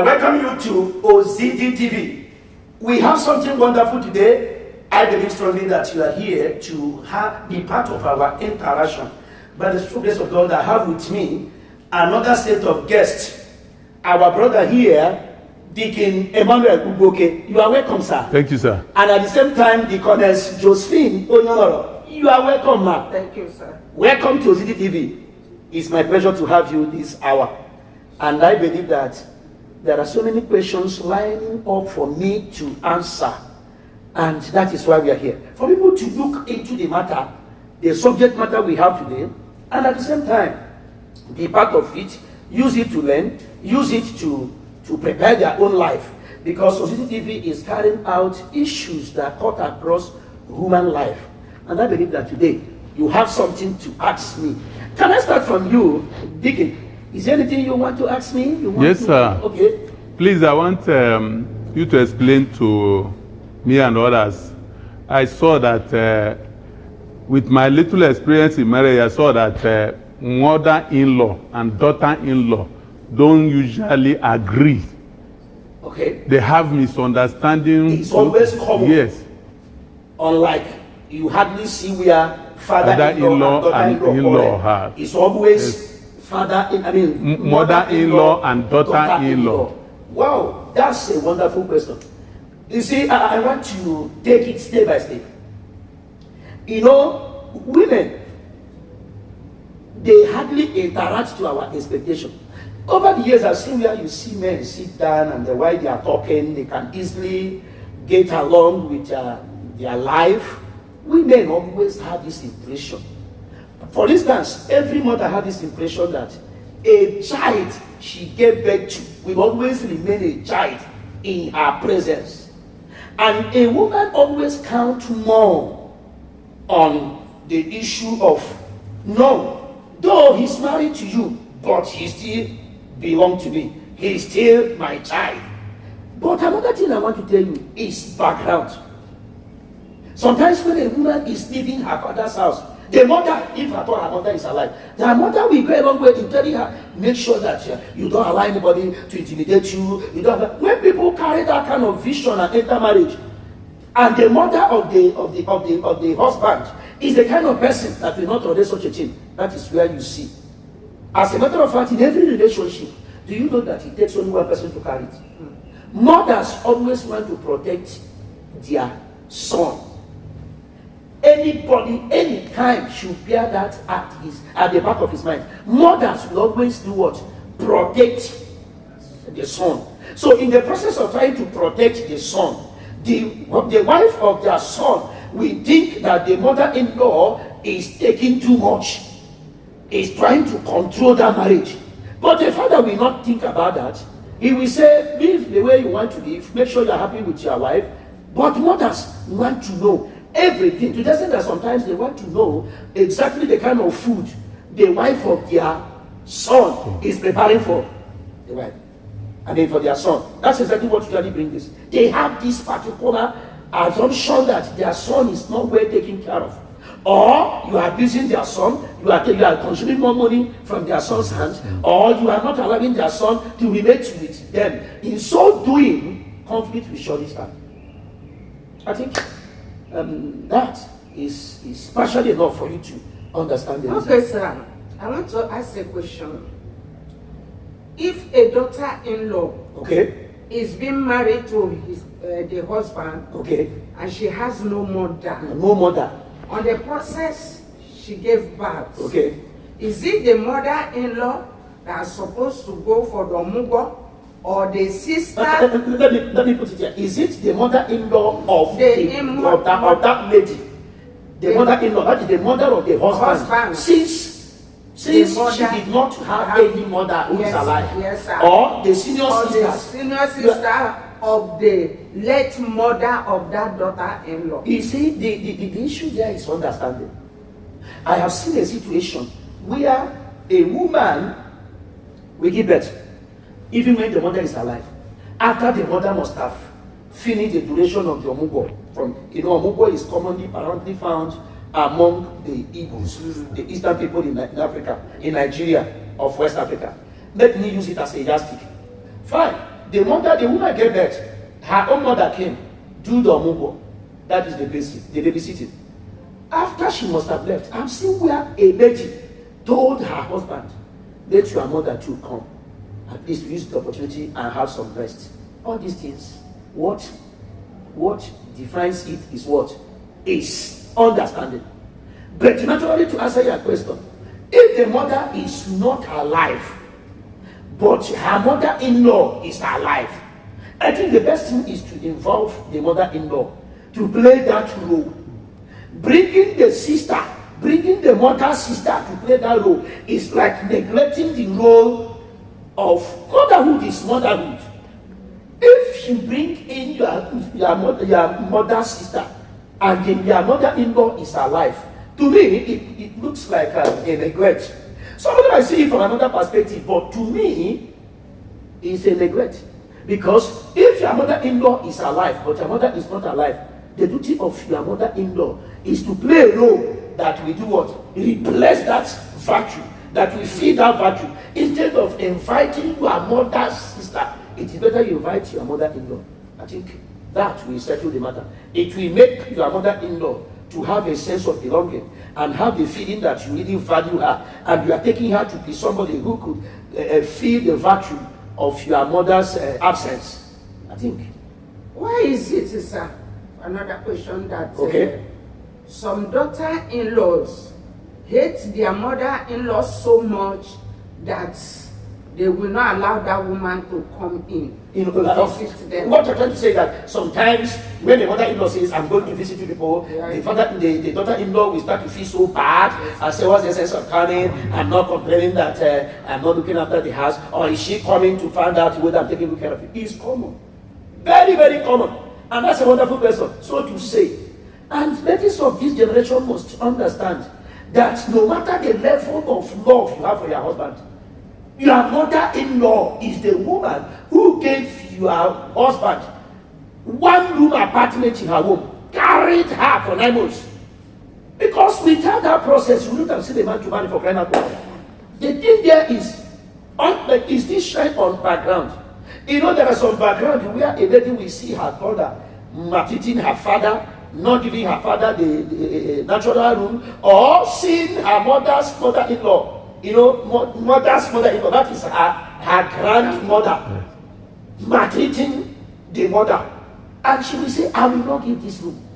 I welcome you to Ozidi TV. We have something wonderful today. I believe strongly that you are here to be part of our interaction. By the true grace of God, I have with me another set of guests. Our brother here, Deacon Emmanuel Ugoke. You are welcome, sir. Thank you, sir. And at the same time, Deaconess Josephine Onyoloro. You are welcome, ma'am. Thank you, sir. Welcome to Ozidi TV. It's my pleasure to have you this hour. And I believe that there are so many questions lining up for me to answer. And that is why we are here. For people to look into the matter, the subject matter we have today, and at the same time, be part of it, use it to learn, use it to prepare their own life. Because Ozidi TV is carrying out issues that cut across human life. And I believe that today, you have something to ask me. Can I start from you, Deacon? Is there anything you want to ask me? Yes, sir. Okay. Please, I want you to explain to me and others. I saw that with my little experience in marriage, I saw that mother-in-law and daughter-in-law don't usually agree. Okay. They have misunderstanding. It's always common. Yes. Unlike you hardly see where father-in-law and daughter-in-law have. It's always mother-in-law and daughter-in-law. Wow, that's a wonderful question. You see, I want to take it step by step. You know, women, they hardly interact to our expectation. Over the years, I've seen where you see men sit down and while they are talking, they can easily get along with their life. Women always have this impression. For instance, every mother had this impression that a child she gave birth to will always remain a child in her presence. And a woman always counts more on the issue of, no, though he's married to you, but he still belongs to me. He's still my child. But another thing I want to tell you is background. Sometimes when a woman is leaving her father's house, the mother, if at all her mother is alive, the mother will go a long way in telling her, make sure that you don't allow anybody to intimidate you. You don't have, when people carry that kind of vision and enter marriage, and the mother of the husband is the kind of person that will not tolerate such a thing, that is where you see. As a matter of fact, in every relationship, do you know that it takes only one person to carry it? Mothers always want to protect their son. Anybody, anytime should bear that at the back of his mind. Mothers will always do what? Protect the son. So in the process of trying to protect the son, the wife of their son will think that the mother-in-law is taking too much, is trying to control that marriage. But the father will not think about that. He will say, live the way you want to live, make sure you're happy with your wife. But mothers want to know everything, to the extent that sometimes they want to know exactly the kind of food the wife of their son is preparing for the wife. For their son. That's exactly what usually brings this. They have this particular assumption that their son is not well taken care of. Or you are abusing their son, you are consuming more money from their son's hands, or you are not allowing their son to relate with them. In so doing, conflict will surely start. I think that is partially enough for you to understand the reason. Okay, sir. I want to ask a question. If a daughter-in-law is being married to the husband, and she has no mother, on the process she gave birth, is it the mother-in-law that's supposed to go for the mugo, or the sister? Let me put it here. Is it the mother-in-law of that lady? The mother-in-law, that is the mother of the husband. Since she did not have any mother who is alive, or the senior sister of the late mother of that daughter-in-law. You see, the issue there is understanding. I have seen a situation where a woman will give birth, even when the mother is alive. After the mother must have finished the duration of the omugo. Omugo is commonly apparently found among the Igbos, the Eastern people in Africa, in Nigeria, of West Africa. Let me use it as a yardstick. Fine. the woman gave birth, her own mother came, do the omugo. That is the babysitting. After she must have left, I'm seeing where a lady told her husband, let your mother too come. At least use the opportunity and have some rest. All these things, what defines it is what? Is understanding. But naturally, to answer your question, if the mother is not alive, but her mother-in-law is alive, I think the best thing is to involve the mother-in-law to play that role. Bringing the mother's sister to play that role is like neglecting the role of motherhood is motherhood. If you bring in your mother's sister and then your mother-in-law is alive, to me it looks like a neglect. Somebody might see it from another perspective, but to me it's a neglect. Because if your mother-in-law is alive but your mother is not alive, the duty of your mother-in-law is to play a role that will do what? Replace that virtue, that will feed that virtue. Instead of inviting your mother's sister, it is better you invite your mother-in-law. I think that will settle the matter. It will make your mother-in-law to have a sense of belonging and have the feeling that you really value her, and you are taking her to be somebody who could feel the virtue of your mother's absence. I think. Why is it, sir? Another question that some daughter-in-laws hate their mother-in-law so much that they will not allow that woman to come in. Visit them. What I'm trying to say is that sometimes when the mother-in-law says, I'm going to visit you people, the daughter-in-law will start to feel so bad and say, what's the sense of coming? I'm not complaining that I'm not looking after the house, or is she coming to find out whether I'm taking good care of it? It's common. Very, very common. And that's a wonderful person, so to say. And ladies of this generation must understand that no matter the level of love you have for your husband, your mother-in-law is the woman who gave your husband one-room apartment in her home, carried her for 9 months. Because without that process, you wouldn't have seen a man to marry for crying out loud. The thing there is this shine on background. You know, there are some background where a lady will see her brother maltreating her father, not giving her father the natural room, or seeing her mother's mother-in-law. You know, mother's mother-in-law, that is her grandmother, maltreating the mother. And she will say, I will not give this room.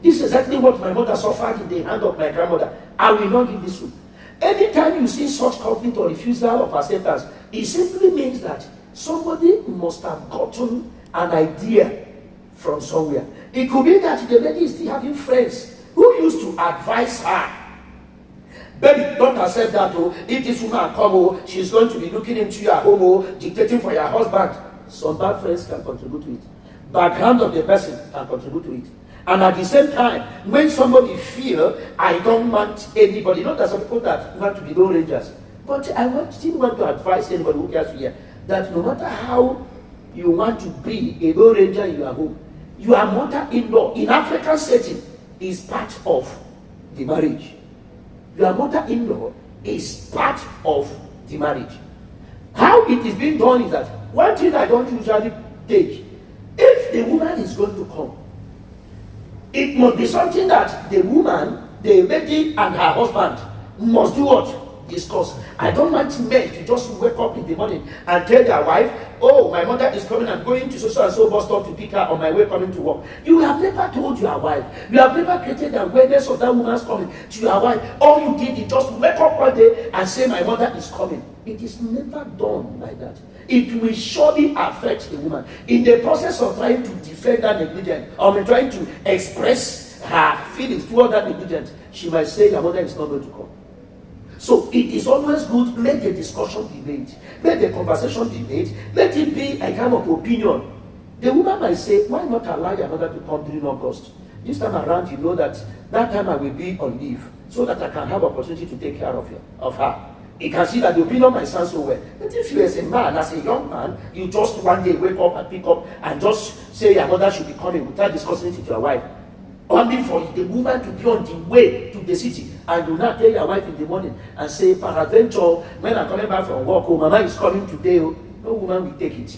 This is exactly what my mother suffered in the hand of my grandmother. I will not give this room. Anytime you see such conflict or refusal of acceptance, it simply means that somebody must have gotten an idea from somewhere. It could be that the lady is still having friends who used to advise her. Baby, don't accept that. Oh, if this woman come, she's going to be looking into your home, dictating for your husband. Some bad friends can contribute to it. Background of the person can contribute to it. And at the same time, when somebody feel, I don't want anybody, not that some people that want to be Lone Rangers, but I still want to advise anybody who cares to hear that no matter how you want to be a Lone Ranger in your home, your mother-in-law in African setting is part of the marriage. Your mother-in-law is part of the marriage. How it is being done is that one thing I don't usually take, if the woman is going to come, it must be something that the woman, the lady and her husband must do what? Discuss. I don't want men to just wake up in the morning and tell their wife, oh, my mother is coming, I'm going to so and so bus stop to pick her on my way coming to work. You have never told your wife. You have never created the awareness of that woman's coming to your wife. All you did is just wake up one day and say, my mother is coming. It is never done like that. It will surely affect the woman. In the process of trying to defend that negligence, or trying to express her feelings toward that negligence, she might say, your mother is not going to come. So it is always good, let the discussion be made, let the conversation be made, let it be a kind of opinion. The woman might say, why not allow your mother to come during August? This time around, you know that time I will be on leave, so that I can have opportunity to take care of her. You can see that the opinion might sound so well. But if you as a man, as a young man, you just one day wake up and pick up and just say your mother should be coming without discussing it with your wife, only for the woman to be on the way to the city, and do not tell your wife in the morning and say, peradventure, when I'm coming back from work, oh, mama is coming today, oh, no woman will take it.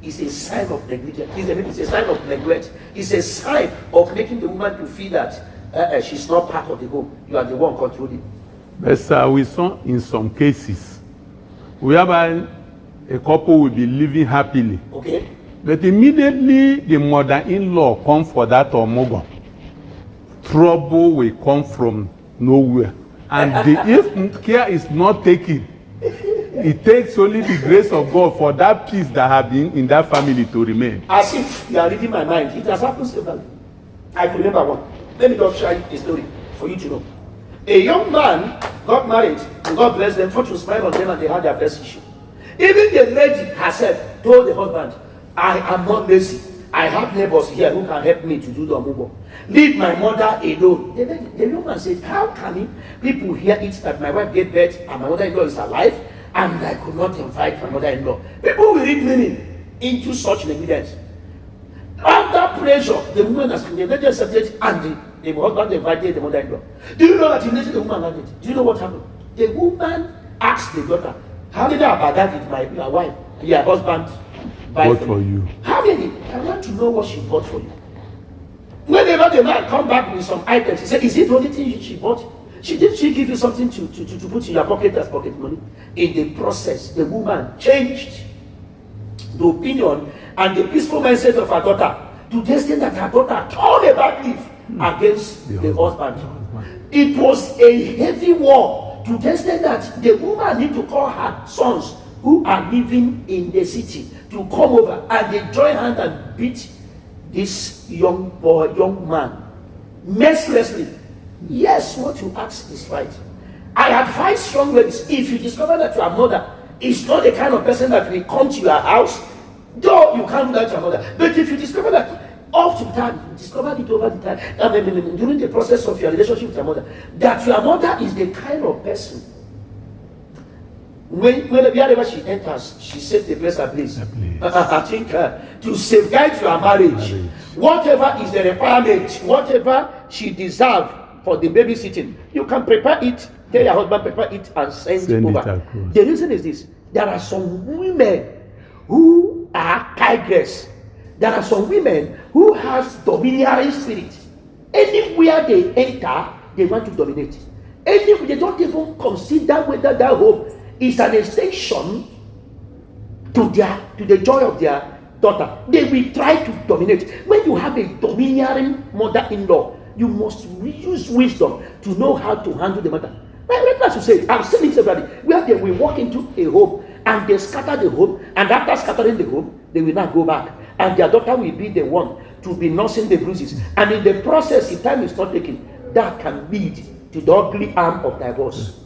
is a sign of negligence. It's a sign of neglect. It's a sign of making the woman to feel that she's not part of the home. You are the one controlling. But sir, we saw in some cases whereby a couple will be living happily. Okay. But immediately the mother-in-law come for that omogon. Trouble will come from nowhere. And if care is not taken, it takes only the grace of God for that peace that have been in that family to remain. As if you are reading my mind, it has happened several. I can remember one. Let me just share a story for you to know. A young man got married, and God bless them, fortune smiled on them, and they had their first issue. Even the lady herself told the husband, I am not lazy. I have neighbors here who can help me to do the amubo. Leave my mother alone. The young man said, how can people hear it that my wife gave birth and my mother-in-law is alive, and I could not invite my mother-in-law? People will read meaning into such negligence. Under pressure, the woman has been accepted, and the husband invited the mother-in-law. Do you know that he needed the woman like it? Do you know what happened? The woman asked the daughter, how did I did your wife, your husband buy for you? How many? I want to know what she bought for you. Whenever the man come back with some items, he said, is it the only thing she bought? She give you something to put in your pocket as pocket money? In the process, the woman changed the opinion and the peaceful mindset of her daughter to the extent that her daughter turned a back leaf against the husband. It was a heavy war to the extent that the woman need to call her sons who are living in the city to come over, and they join hand and beat this young man mercilessly. Yes, what you ask is right. I advise young ladies, if you discover that your mother is not the kind of person that will come to your house, though you can't do that to your mother, but if you discover that up to time, you discovered it over the time, during the process of your relationship with your mother, that your mother is the kind of person, whenever she enters, she sets the place ablaze. I think to safeguard your marriage, whatever is the requirement, whatever she deserves for the babysitting, you can prepare it, tell your husband, prepare it, and send it over. The reason is this: there are some women who are tigress. There are some women who has domineering spirit. Anywhere they enter, they want to dominate. Anywhere, they don't even consider whether that home is an extension to the joy of their daughter. They will try to dominate. When you have a domineering mother-in-law, you must use wisdom to know how to handle the matter. Like to say, I've seen it everybody, where they will walk into a home and they scatter the home, and after scattering the home, they will not go back, and their daughter will be the one to be nursing the bruises. And in the process, if time is not taken, that can lead to the ugly arm of divorce.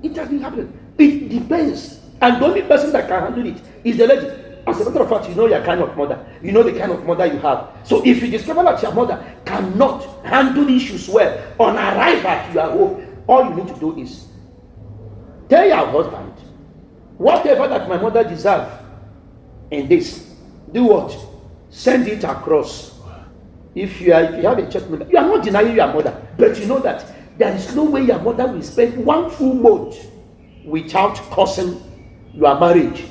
It has been happening. It depends. And the only person that can handle it is the lady. As a matter of fact, you know your kind of mother. You know the kind of mother you have. So if you discover that your mother cannot handle issues well on arrival at your home, all you need to do is tell your husband, whatever that my mother deserves in this, do what? Send it across. If you have a church member, you are not denying your mother, but you know that there is no way your mother will spend one full month without causing your marriage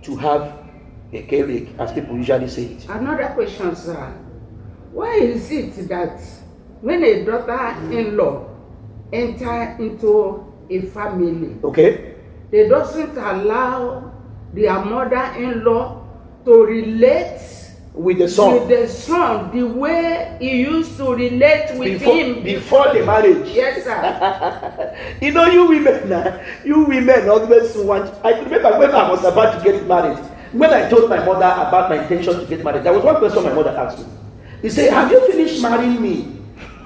to have a cake, as people usually say it. Another question, sir. Why is it that when a daughter-in-law enter into a family, okay, they doesn't allow their mother-in-law to relate with the son the way he used to relate with him before the marriage? Yes, sir. You know, you women always want. I remember when I was about to get married, when I told my mother about my intention to get married, there was one question my mother asked me. He said, have you finished marrying me?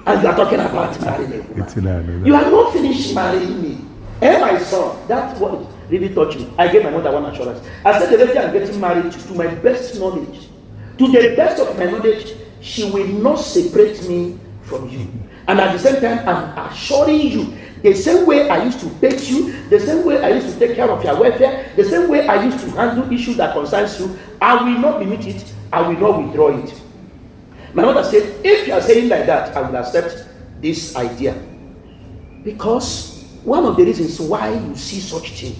And you are talking about marrying a woman. You have not finished marrying me. And my son, that's what really touched me. I gave my mother one assurance. I said, the lady I'm getting married to my best knowledge, to the best of my knowledge, she will not separate me from you. And at the same time, I'm assuring you, the same way I used to beg you, the same way I used to take care of your welfare, the same way I used to handle issues that concerns you, I will not limit it, I will not withdraw it. My mother said, if you are saying like that, I will accept this idea. Because one of the reasons why you see such thing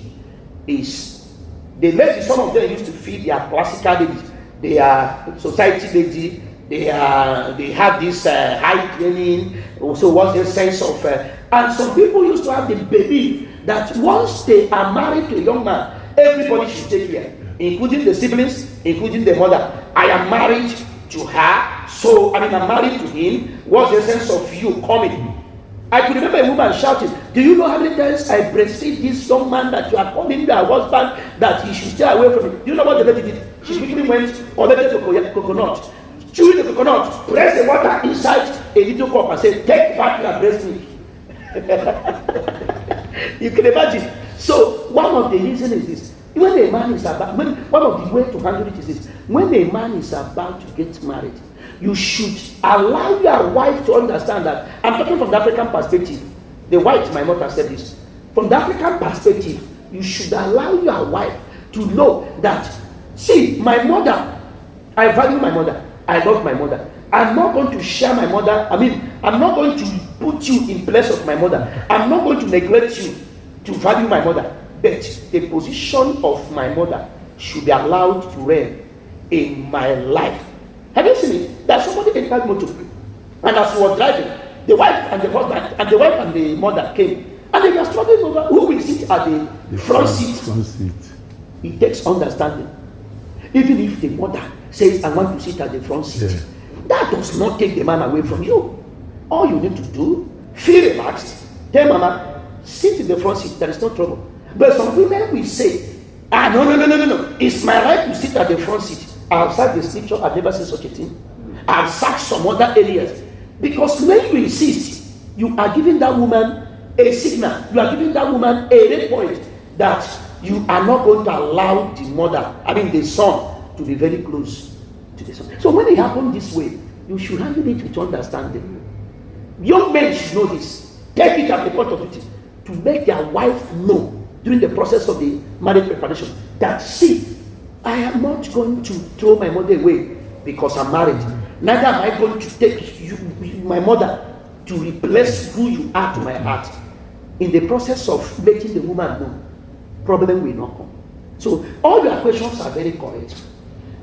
is the ladies, some of them used to feed their classical ladies. they are society lady, they have this high training, also what's the sense of, and some people used to have the belief that once they are married to a young man, everybody should take care, including the siblings, including the mother. I am married to her, so I'm married to him. What's the sense of you coming? I could remember a woman shouting, do you know how many times I breastfeed this young man that you are calling your husband, that he should stay away from me? Do you know what the lady did? She quickly went, collected the coconut, chewed the coconut, pressed the water inside a little cup and said, take back your breast milk. You can imagine. So one of the reasons is this. When a man is about, one of the ways to handle it is this. When a man is about to get married, you should allow your wife to understand that. I'm talking from the African perspective. The white might not accept this. From the African perspective, you should allow your wife to know that, see, my mother, I value my mother, I love my mother. I'm not going to share my mother. I'm not going to put you in place of my mother. I'm not going to neglect you to value my mother. But the position of my mother should be allowed to reign in my life. Have you seen it? That somebody entered motor, and as he was driving, the wife and the husband and the wife and the mother came, and they were struggling over who will sit at the front seat. It takes understanding. Even if the mother says, I want to sit at the front seat, that does not take the man away from you. All you need to do, feel relaxed, tell mama, sit in the front seat, there is no trouble. But some women will say, no, it's my right to sit at the front seat. I've sacked the scripture, I've never seen such a thing. I've sacked some other areas. Because when you insist, you are giving that woman a signal, you are giving that woman a red point that you are not going to allow the mother, the son, to be very close to the son. So when it happens this way, you should handle it with understanding. Young men should know this. Take it at the point of duty to make their wife know during the process of the marriage preparation that, see, I am not going to throw my mother away because I'm married. Neither am I going to take you, my mother, to replace who you are to my heart. In the process of making the woman know, problem will not come. So all your questions are very correct.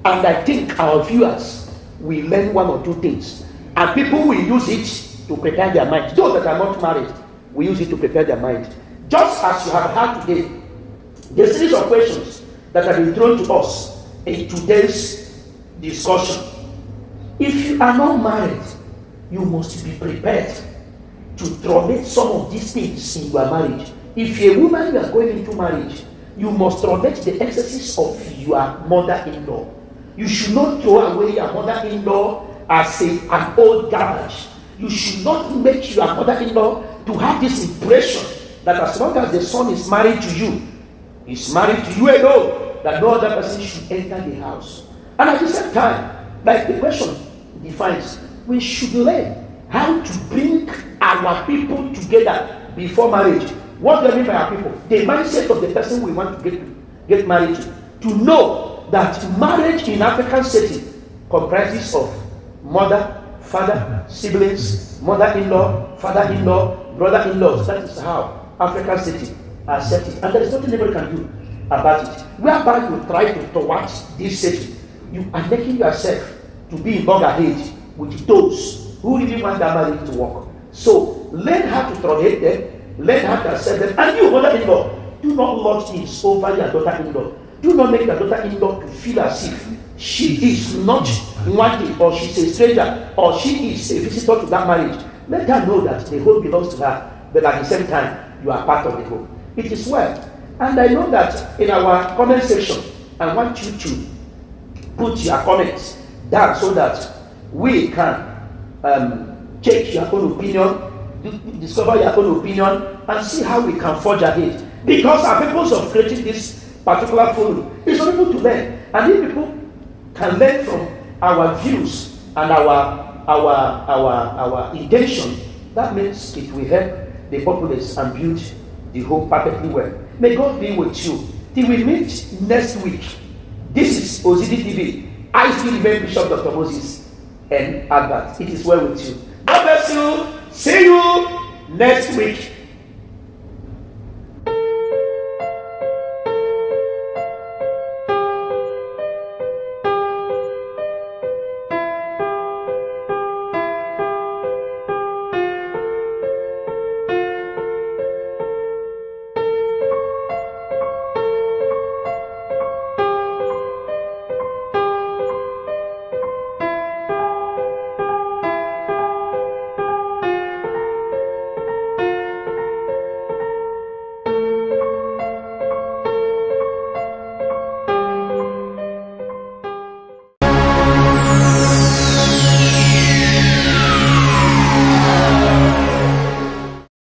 And I think our viewers will learn one or two things. And people will use it to prepare their mind. Those that are not married will use it to prepare their mind. Just as you have had today, the series of questions that have been thrown to us in today's discussion. If you are not married, you must be prepared to tolerate some of these things in your marriage. If you're a woman, you are going into marriage, you must tolerate the excesses of your mother-in-law. You should not throw away your mother-in-law as an old garbage. You should not make your mother-in-law to have this impression that as long as the son is married to you, he's married to you alone, that no other person should enter the house. And at the same time, like the question defines, we should learn how to bring our people together before marriage. What do I mean by our people? The mindset of the person we want to get married to know that marriage in African setting comprises of mother, father, siblings, mother-in-law, father-in-law, brother-in-law. That is how African setting are setting. And there is nothing anybody can do about it. Whereby you try to towards this setting, you are making yourself to be in loggerhead with those who really want their marriage to work. So learn how to tolerate them, learn how to accept them. And you, mother-in-law, do not lord things over your daughter-in-law. Do not make your daughter-in-law to feel as if she is not wanted, or she's a stranger, or she is a visitor to that marriage. Let her know that the home belongs to her, but at the same time, you are part of the home. It is well. And I know that in our comment section, I want you to put your comments down so that we can check your own opinion, discover your own opinion, and see how we can forge ahead. Because our purpose of creating this particular forum is for people to learn. And if people can learn from our views and our intention, that means it will help the populace and build the home perfectly well. May God be with you. Till we meet next week. This is Ozidi TV. I still remain Bishop Dr. Moses and Albert. It is well with you. God bless you. See you next week.